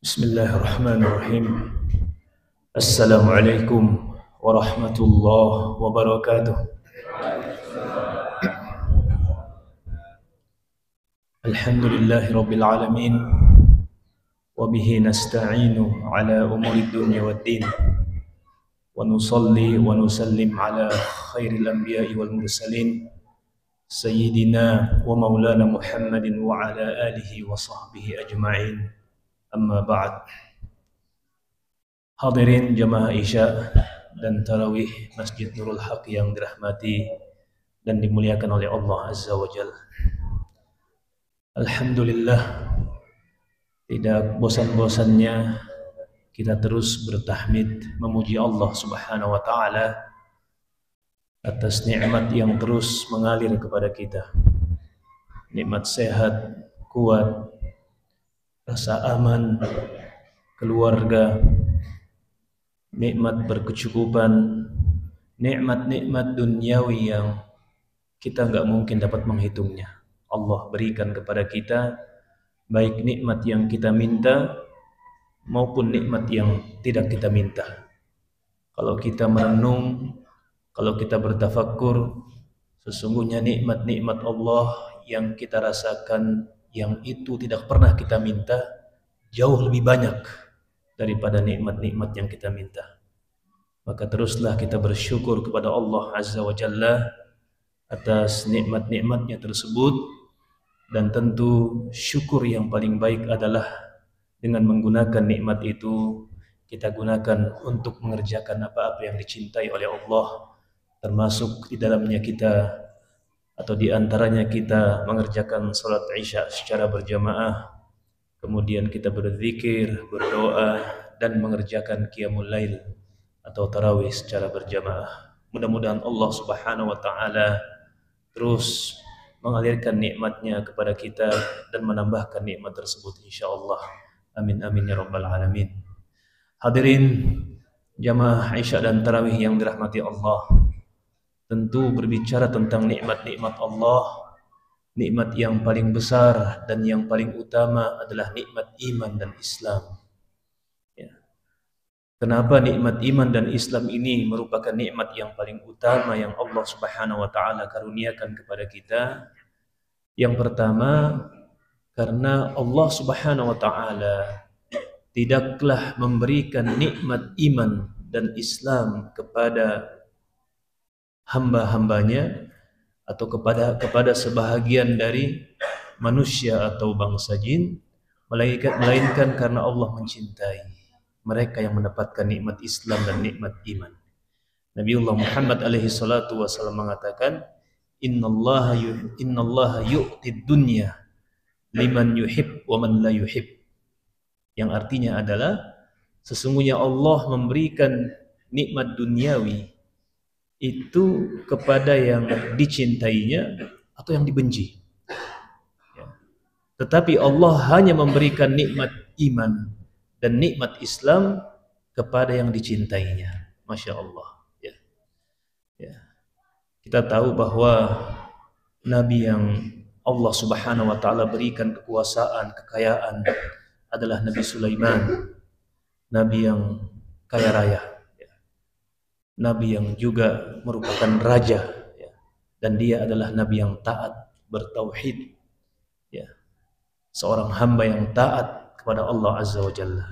Bismillahirrahmanirrahim. Assalamualaikum warahmatullahi wabarakatuh. Alhamdulillahi rabbil alamin. Wa bihi nasta'inu ala umuri dunya waddin. Wa nusalli wa nusallim ala khairil anbiya'i wal mursalin Sayyidina wa maulana Muhammadin wa ala alihi wa sahbihi ajma'in. Amma ba'd. Hadirin jamaah Isya dan Tarawih Masjid Nurul Haq yang dirahmati dan dimuliakan oleh Allah Azza wa Jalla. Alhamdulillah, tidak bosan-bosannya kita terus bertahmid memuji Allah Subhanahu wa taala atas nikmat yang terus mengalir kepada kita. Nikmat sehat, kuat, rasa aman, keluarga, nikmat berkecukupan, nikmat-nikmat duniawi yang kita nggak mungkin dapat menghitungnya. Allah berikan kepada kita baik nikmat yang kita minta maupun nikmat yang tidak kita minta. Kalau kita merenung, kalau kita bertafakkur, sesungguhnya nikmat-nikmat Allah yang kita rasakan yang itu tidak pernah kita minta jauh lebih banyak daripada nikmat-nikmat yang kita minta. Maka teruslah kita bersyukur kepada Allah Azza wa Jalla atas nikmat-nikmatnya tersebut, dan tentu syukur yang paling baik adalah dengan menggunakan nikmat itu kita gunakan untuk mengerjakan apa-apa yang dicintai oleh Allah, termasuk di dalamnya kita atau di antaranya kita mengerjakan salat Isya secara berjamaah, kemudian kita berzikir, berdoa, dan mengerjakan qiyamul lail atau tarawih secara berjamaah. Mudah-mudahan Allah Subhanahu wa taala terus mengalirkan nikmatnya kepada kita dan menambahkan nikmat tersebut insyaallah. Amin amin ya rabbal alamin. Hadirin jamaah Isya dan tarawih yang dirahmati Allah, tentu berbicara tentang nikmat-nikmat Allah, nikmat yang paling besar dan yang paling utama adalah nikmat iman dan Islam. Kenapa nikmat iman dan Islam ini merupakan nikmat yang paling utama yang Allah Subhanahu wa taala karuniakan kepada kita? Yang pertama, karena Allah Subhanahu wa taala tidaklah memberikan nikmat iman dan Islam kepada hamba-hambanya atau kepada sebahagian dari manusia atau bangsa jin, melainkan karena Allah mencintai mereka yang mendapatkan nikmat Islam dan nikmat iman. Nabiullah Muhammad alaihi salatu wasallam mengatakan, Innallaha yu'tid dunya liman yuhib wa man la yuhib. Yang artinya adalah sesungguhnya Allah memberikan nikmat duniawi itu kepada yang dicintainya atau yang dibenci. Tetapi Allah hanya memberikan nikmat iman dan nikmat Islam kepada yang dicintainya. Masya Allah. Ya. Kita tahu bahwa Nabi yang Allah Subhanahu wa taala berikan kekuasaan, kekayaan adalah Nabi Sulaiman. Nabi yang kaya raya. Nabi yang juga merupakan raja. Dan dia adalah Nabi yang taat, bertauhid. Seorang hamba yang taat kepada Allah Azza wa Jalla,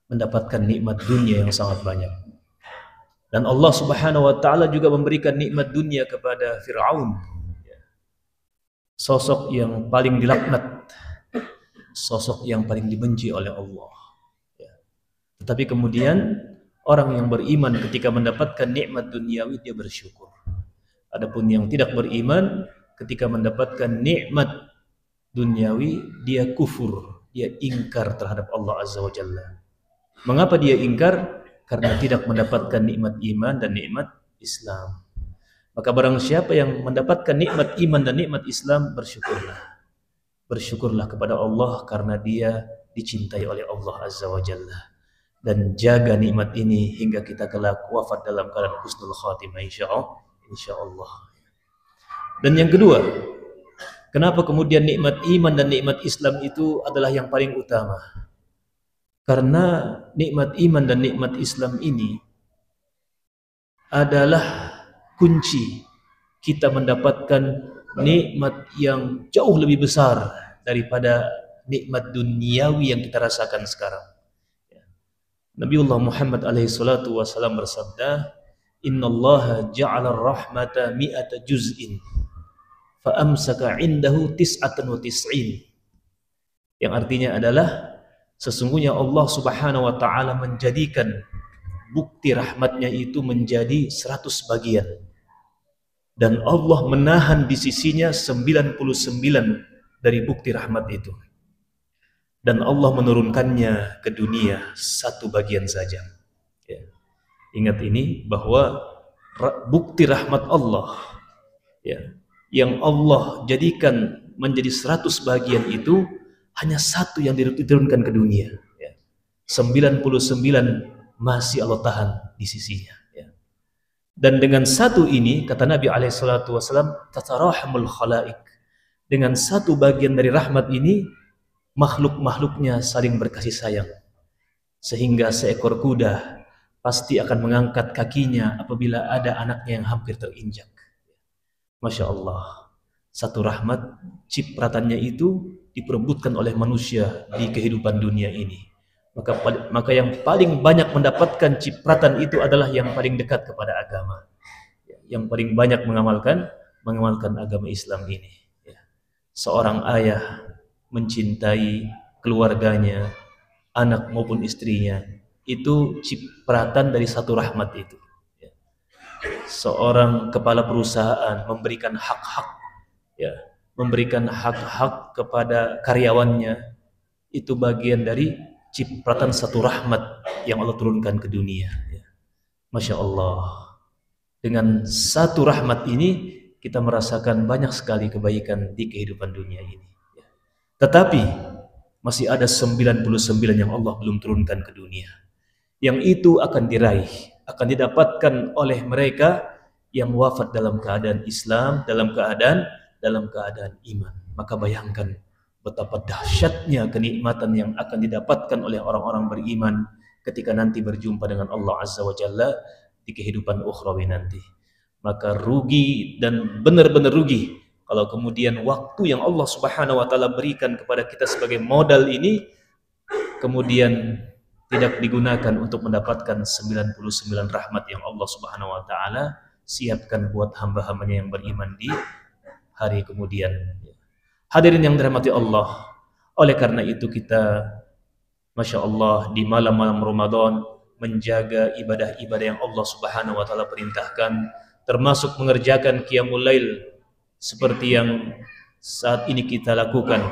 mendapatkan nikmat dunia yang sangat banyak. Dan Allah Subhanahu wa taala juga memberikan nikmat dunia kepada Firaun, sosok yang paling dilaknat, sosok yang paling dibenci oleh Allah. Tetapi kemudian orang yang beriman ketika mendapatkan nikmat duniawi dia bersyukur. Adapun yang tidak beriman ketika mendapatkan nikmat duniawi dia kufur, dia ingkar terhadap Allah Azza wa Jalla. Mengapa dia ingkar? Karena tidak mendapatkan nikmat iman dan nikmat Islam. Maka barang siapa yang mendapatkan nikmat iman dan nikmat Islam, bersyukurlah. Bersyukurlah kepada Allah karena dia dicintai oleh Allah Azza wa Jalla. Dan jaga nikmat ini hingga kita kelak wafat dalam keadaan husnul khatimah insyaallah. Dan yang kedua, kenapa kemudian nikmat iman dan nikmat Islam itu adalah yang paling utama? Karena nikmat iman dan nikmat Islam ini adalah kunci kita mendapatkan nikmat yang jauh lebih besar daripada nikmat duniawi yang kita rasakan sekarang. Nabiullah Muhammad alaihi salatu wasallam bersabda, "Innallaha ja'ala ar-rahmata mi'ata juz'in fa amsaka 'indahu tis'atan wa tis'in." Yang artinya adalah sesungguhnya Allah Subhanahu wa taala menjadikan bukti rahmatnya itu menjadi 100 bagian. Dan Allah menahan di sisinya 99 dari bukti rahmat itu. Dan Allah menurunkannya ke dunia 1 bagian saja. Ya. Ingat ini bahwa bukti rahmat Allah, ya, yang Allah jadikan menjadi 100 bagian itu hanya 1 yang diturunkan ke dunia. Ya. 99 masih Allah tahan di sisinya. Dan dengan 1 ini, kata Nabi alaihissalatu wassalam, tatarahamul khalaik. Dengan 1 bagian dari rahmat ini, makhluk-makhluknya saling berkasih sayang. Sehingga seekor kuda pasti akan mengangkat kakinya apabila ada anaknya yang hampir terinjak. Masya Allah, 1 rahmat, cipratannya itu diperebutkan oleh manusia di kehidupan dunia ini. Maka yang paling banyak mendapatkan cipratan itu adalah yang paling dekat kepada agama, yang paling banyak mengamalkan agama Islam ini. Seorang ayah mencintai keluarganya, anak maupun istrinya, itu cipratan dari 1 rahmat itu. Seorang kepala perusahaan memberikan hak-hak, memberikan hak-hak kepada karyawannya, itu bagian dari cipratan 1 rahmat yang Allah turunkan ke dunia. Masya Allah, dengan 1 rahmat ini kita merasakan banyak sekali kebaikan di kehidupan dunia ini. Tetapi masih ada 99 yang Allah belum turunkan ke dunia, yang itu akan diraih, akan didapatkan oleh mereka yang wafat dalam keadaan Islam, dalam keadaan iman. Maka bayangkan betapa dahsyatnya kenikmatan yang akan didapatkan oleh orang-orang beriman ketika nanti berjumpa dengan Allah Azza wa Jalla di kehidupan ukhrawi nanti. Maka rugi, dan benar-benar rugi kalau kemudian waktu yang Allah Subhanahu wa taala berikan kepada kita sebagai modal ini kemudian tidak digunakan untuk mendapatkan 99 rahmat yang Allah Subhanahu wa taala siapkan buat hamba-hambanya yang beriman di hari kemudian. Hadirin yang dirahmati Allah, oleh karena itu kita, Masya Allah, di malam-malam Ramadan menjaga ibadah-ibadah yang Allah Subhanahu wa taala perintahkan, termasuk mengerjakan qiyamul lail seperti yang saat ini kita lakukan.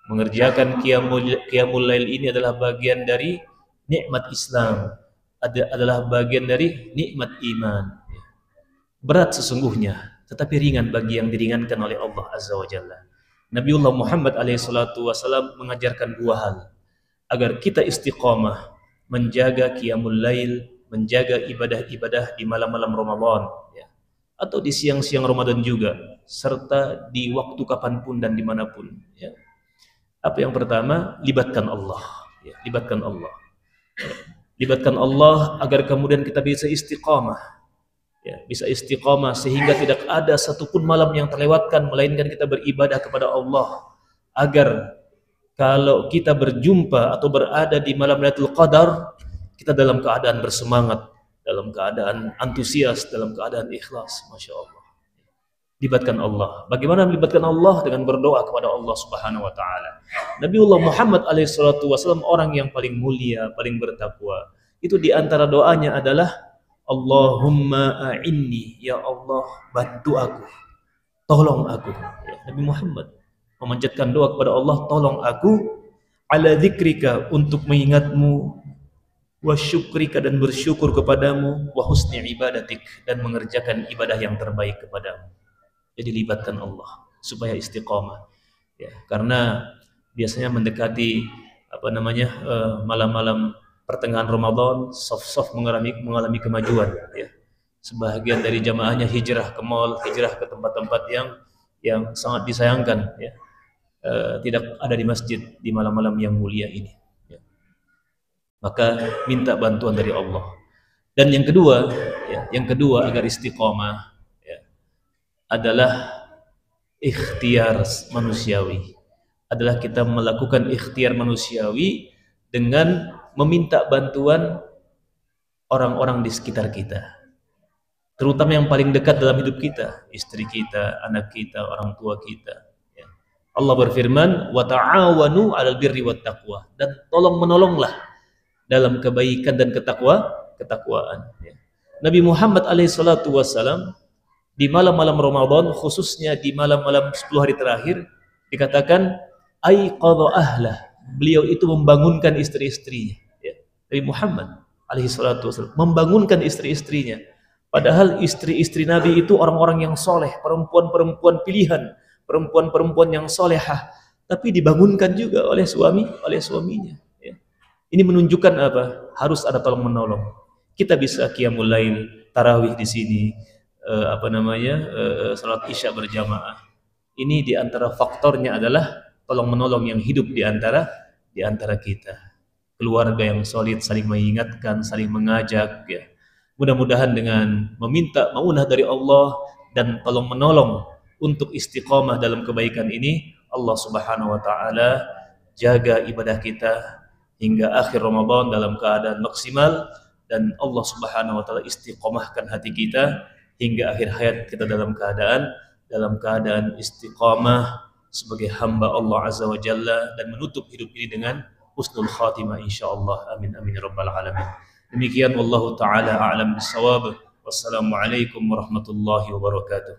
Mengerjakan qiyamul lail ini adalah bagian dari nikmat Islam, adalah bagian dari nikmat iman. Berat sesungguhnya, tetapi ringan bagi yang diringankan oleh Allah Azza wa Jalla. Nabiullah Muhammad alaihissalam mengajarkan 2 hal agar kita istiqamah menjaga qiyamul lail, menjaga ibadah-ibadah di malam-malam Ramadan, atau di siang-siang Ramadan juga, serta di waktu kapanpun dan dimanapun. Apa yang pertama? Libatkan Allah. Libatkan Allah. Libatkan Allah agar kemudian kita bisa istiqamah. Bisa istiqamah sehingga tidak ada satupun malam yang terlewatkan melainkan kita beribadah kepada Allah, agar kalau kita berjumpa atau berada di malam Lailatul Qadar, kita dalam keadaan bersemangat, dalam keadaan antusias, dalam keadaan ikhlas. Masya Allah. Libatkan Allah. Bagaimana melibatkan Allah? Dengan berdoa kepada Allah Subhanahu wa taala. Nabiullah Muhammad alaihissalam orang yang paling mulia, paling bertakwa. Itu di antara doanya adalah Allahumma a'inni, ya Allah bantu aku, tolong aku. Nabi Muhammad memanjatkan doa kepada Allah, tolong aku, ala dzikrika, untuk mengingatmu, wa syukrika, dan bersyukur kepadamu, wa husni ibadatik, dan mengerjakan ibadah yang terbaik kepadamu. Jadi libatkan Allah supaya istiqamah. Karena biasanya mendekati malam-malam pertengahan Ramadan, soft mengalami kemajuan. Sebahagian dari jamaahnya hijrah ke mall, hijrah ke tempat-tempat yang sangat disayangkan, tidak ada di masjid di malam-malam yang mulia ini. maka minta bantuan dari Allah. Dan yang kedua, ya, yang kedua agar istiqomah, ya, adalah ikhtiar manusiawi. Adalah kita melakukan ikhtiar manusiawi dengan meminta bantuan orang-orang di sekitar kita, terutama yang paling dekat dalam hidup kita, istri kita, anak kita, orang tua kita. Ya. Allah berfirman, wa ta'awanu 'alal birri wat taqwa, dan tolong menolonglah dalam kebaikan dan ketakwaan. Ya. Nabi Muhammad alaihissalatu wassalam di malam-malam Ramadan, khususnya di malam-malam 10 hari terakhir, dikatakan aiqadha ahlah, beliau itu membangunkan istri-istrinya. Ya. Nabi Muhammad alaihissalatu wassalam membangunkan istri-istrinya. Padahal istri-istri Nabi itu orang-orang yang soleh, perempuan-perempuan pilihan, perempuan-perempuan yang solehah, tapi dibangunkan juga oleh suaminya. Ya. Ini menunjukkan apa? Harus ada tolong menolong. Kita bisa qiyamul lail, tarawih di sini, salat isya berjamaah. Ini di antara faktornya adalah tolong menolong yang hidup di antara kita. Keluarga yang solid, saling mengingatkan, saling mengajak. Ya. Mudah-mudahan dengan meminta maunah dari Allah dan tolong menolong untuk istiqomah dalam kebaikan ini, Allah Subhanahu wa taala jaga ibadah kita hingga akhir Ramadan dalam keadaan maksimal, dan Allah Subhanahu wa taala istiqomahkan hati kita hingga akhir hayat kita dalam keadaan istiqamah sebagai hamba Allah Azza wa Jalla, dan menutup hidup ini dengan husnul khatimah insyaallah. Amin amin ya rabbal alamin. Demikian wallahu taala a'lam bissawab. Wassalamualaikum warahmatullahi wabarakatuh.